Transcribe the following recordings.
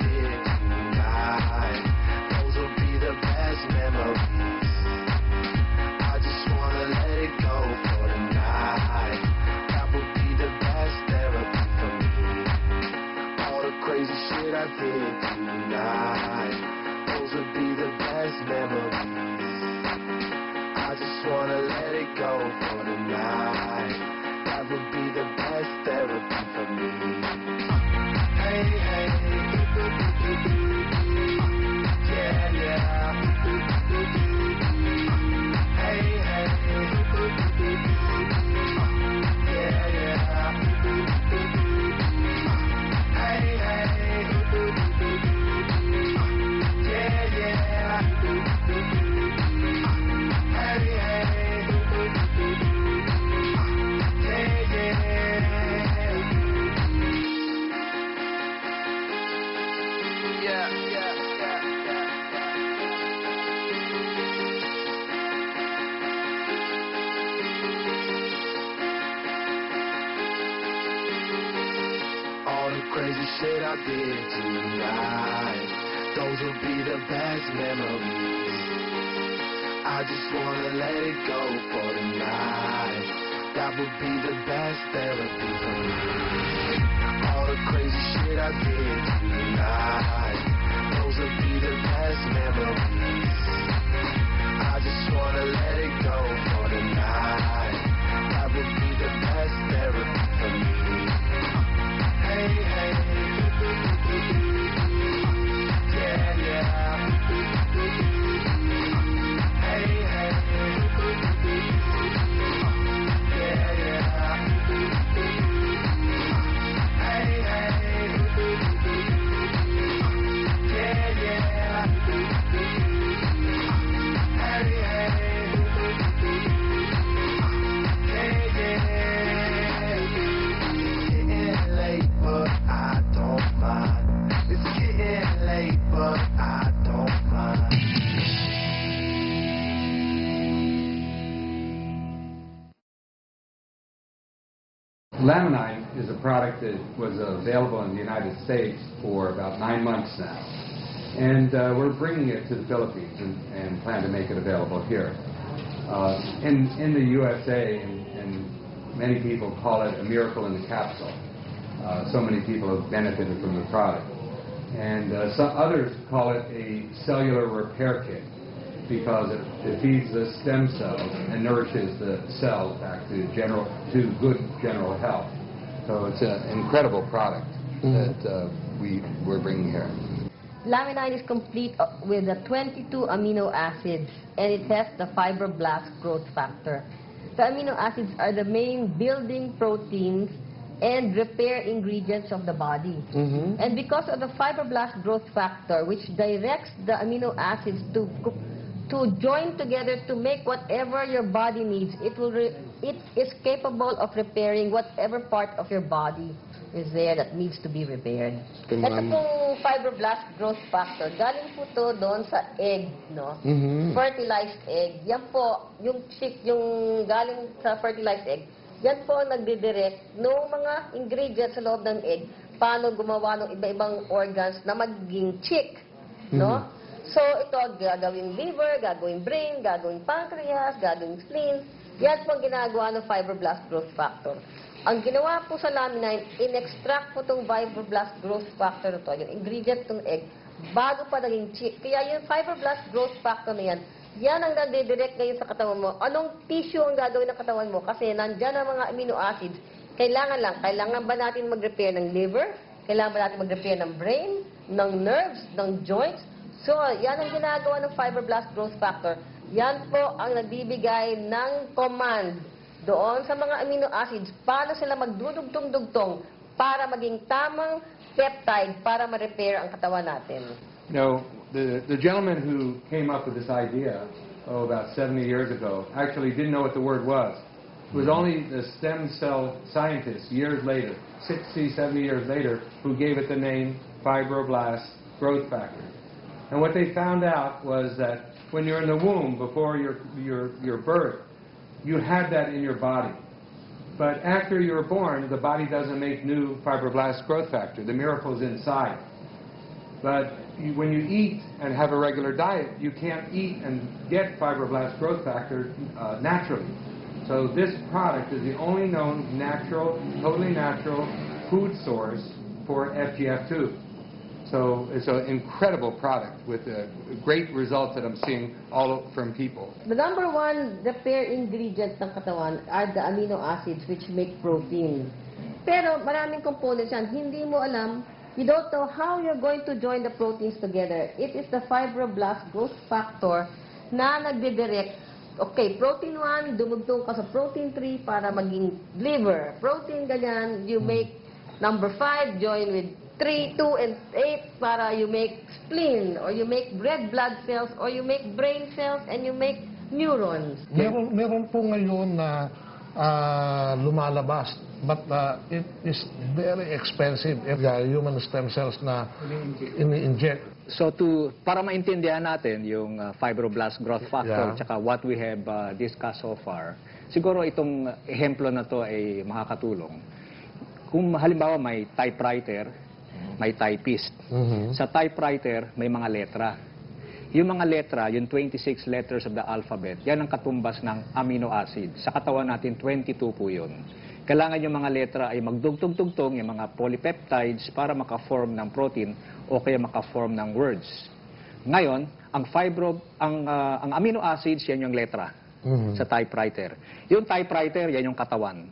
did tonight, those will be the best memories. I just wanna let it go for tonight. That would be the best therapy for me. All the crazy shit I did tonight, those would be the best memories. I just wanna let it go for tonight. That would be the best therapy for me. Hey, hey, yeah, yeah. Hey, hey, yeah, yeah. Hey, hey, yeah, yeah. Hey, hey, yeah, yeah. All the crazy shit I did tonight, those will be the best memories. I just wanna let it go for tonight. That would be the best therapy for me. All the crazy shit I did tonight, those will be the best memories. I just wanna let it go for tonight. That would be the best therapy for me. Hey, hey, yeah, yeah. Hey, hey, yeah, yeah. Hey, hey, yeah, yeah. Hey, hey, yeah, yeah. Getting late, but I don't mind. It's getting late, but I don't mind. Laminine is a product that was available in the United States for about 9 months now. And we're bringing it to the Philippines and plan to make it available here. In the USA, and many people call it a miracle in the capsule. So many people have benefited from the product. And some others call it a cellular repair kit because it feeds the stem cells and nourishes the cells back to good general health. So it's an incredible product that we're bringing here. Laminine is complete with the 22 amino acids, and it has the fibroblast growth factor. The amino acids are the main building proteins and repair ingredients of the body. And because of the fibroblast growth factor, which directs the amino acids to join together to make whatever your body needs, it is capable of repairing whatever part of your body is there that needs to be repaired. Ito pong fibroblast growth factor, galing po to doon sa egg, no? Fertilized egg. Yan po, yung galing sa fertilized egg, yan po ang nagdidirect ng mga ingredients sa loob ng egg, paano gumawa ng iba-ibang organs na magiging chick, no? So, ito, gagawing liver, gagawing brain, gagawing pancreas, gagawing spleen. Yan po ang ginagawa ng fibroblast growth factor. Ang ginawa po sa laminine, in-extract po itong fibroblast growth factor ito, yung ingredient ng egg, bago pa naging chick. Kaya yung fibroblast growth factor na yan, yan ang nadidirect ngayon sa katawan mo. Anong tissue ang gagawin ng katawan mo? Kasi nandyan ang mga amino acids. Kailangan ba natin mag-repair ng liver? Kailangan ba natin mag-repair ng brain, ng nerves, ng joints? So, yan ang ginagawa ng fibroblast growth factor. Yan po ang nagbibigay ng command doon sa mga amino acids paano sila magdudugtong-dugtong para maging tamang peptide para ma-repair ang katawan natin. You know, the gentleman who came up with this idea, about 70 years ago, actually didn't know what the word was. It was only the stem cell scientists years later, 60, 70 years later, who gave it the name fibroblast growth factor. And what they found out was that when you're in the womb, before your birth, you had that in your body. But after you're born, the body doesn't make new fibroblast growth factor. The miracle's inside. But when you eat and have a regular diet, you can't eat and get fibroblast growth factor naturally. So this product is the only known natural, totally natural food source for FGF2. So it's an incredible product with great results that I'm seeing all from people. The number one repair ingredient ng katawan are the amino acids which make protein. Pero maraming components yan. Hindi mo alam, you don't know how you're going to join the proteins together. It is the fibroblast growth factor na nagdidirect. Okay, protein 1, dumugtong ka sa protein 3 para maging liver. Protein ganyan, you make number 5, join with 3, 2, and 8 para you make spleen, or you make red blood cells, or you make brain cells, and you make neurons. Meron po ngayon na lumalabas, but it is very expensive. Human stem cells na ini-inject. So para maintindihan natin yung fibroblast growth factor tsaka what we have discussed so far, siguro itong ehemplo na to ay makakatulong. Kung halimbawa may typewriter, may typist. Sa typewriter, may mga letra. Yung mga letra, yung 26 letters of the alphabet, yan ang katumbas ng amino acid. Sa katawan natin, 22 po yun. Kailangan yung mga letra ay magdugtong-tugtong, yung mga polypeptides para maka-form ng protein o kaya maka-form ng words. Ngayon, ang amino acids, yan yung letra sa typewriter. Yung typewriter, yan yung katawan.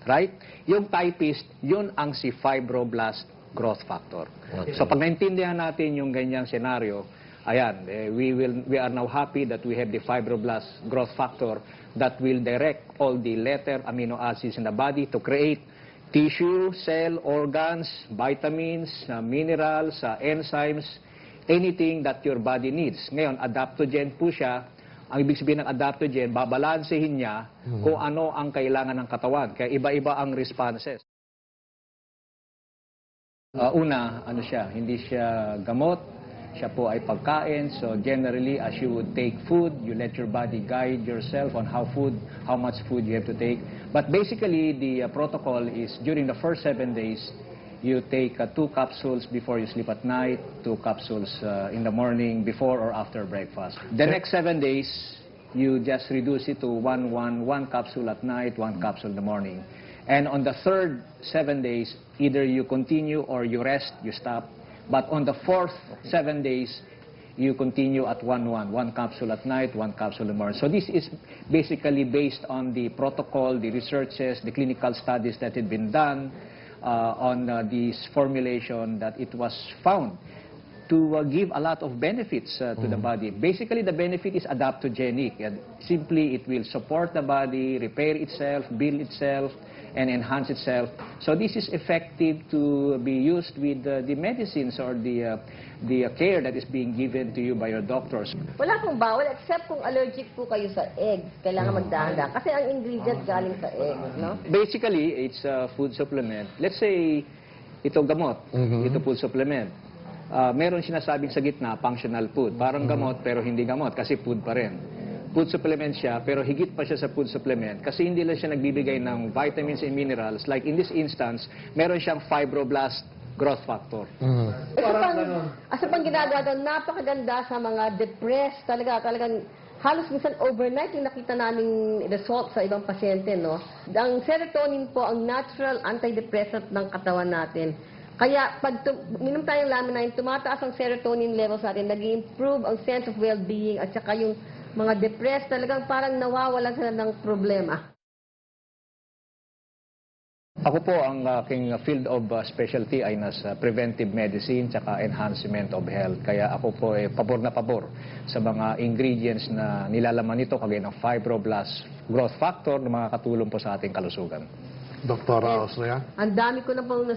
Right? Yung typist, yun ang si fibroblast growth factor. Okay. So pag naintindihan natin yung ganyang senaryo, ayan, we are now happy that we have the fibroblast growth factor that will direct all the letter amino acids in the body to create tissue, cell, organs, vitamins, minerals, enzymes, anything that your body needs. Ngayon, adaptogen po siya. Ang ibig sabihin ng adaptogen, babalansehin niya kung ano ang kailangan ng katawan. Kaya iba-iba ang responses. Una, ano siya, hindi siya gamot. Siya po ay pagkain. So generally, as you would take food, you let your body guide yourself on how much food you have to take. But basically, the protocol is during the first 7 days, you take 2 capsules before you sleep at night, 2 capsules in the morning before or after breakfast. The next 7 days, you just reduce it to 1 capsule at night, 1 capsule in the morning. And on the third 7 days, either you continue or you rest, you stop. But on the fourth 7 days, you continue at 1 capsule at night, 1 capsule in the morning. So this is basically based on the protocol, the researches, the clinical studies that had been done on this formulation, that it was found to give a lot of benefits to the body. Basically, the benefit is adaptogenic. Simply, it will support the body, repair itself, build itself, and enhance itself. So this is effective to be used with the medicines or the care that is being given to you by your doctors. Wala pong bawal except kung allergic po kayo sa eggs. Kailangan magdahan-dahan. Kasi ang ingredient galing sa egg, no? Basically, it's a food supplement. Let's say, ito gamot, ito food supplement. Meron sinasabing sa gitna, functional food. Parang gamot pero hindi gamot kasi food pa rin. Food supplement siya, pero higit pa siya sa food supplement kasi hindi lang siya nagbibigay ng vitamins and minerals. Like in this instance, meron siyang fibroblast growth factor. Asa pang ginagawa doon, napakaganda sa mga depressed, talagang halos minsan overnight yung nakita naming result sa ibang pasyente, no? Ang serotonin po, ang natural antidepressant ng katawan natin. Kaya pag minom tayong laminine, tumataas ang serotonin levels natin, nag-improve ang sense of well-being at saka yung mga depressed, talagang parang nawawalan sila ng problema. Ako po, ang aking field of specialty ay nasa preventive medicine tsaka enhancement of health. Kaya ako po ay pabor na pabor sa mga ingredients na nilalaman nito, kagaya ng fibroblast growth factor na makakatulong po sa ating kalusugan. Dr. Austria? Ang dami ko na pong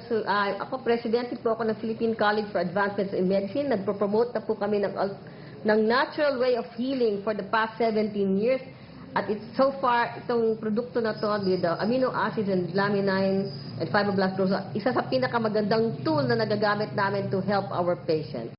ako, presidente po ako ng Philippine College for Advancements in Medicine. Nagpo-promote na po kami ng natural way of healing for the past 17 years. At so far, itong produkto na to with the amino acids and laminine and fibroblast growth, isa sa pinakamagandang tool na nagagamit namin to help our patients.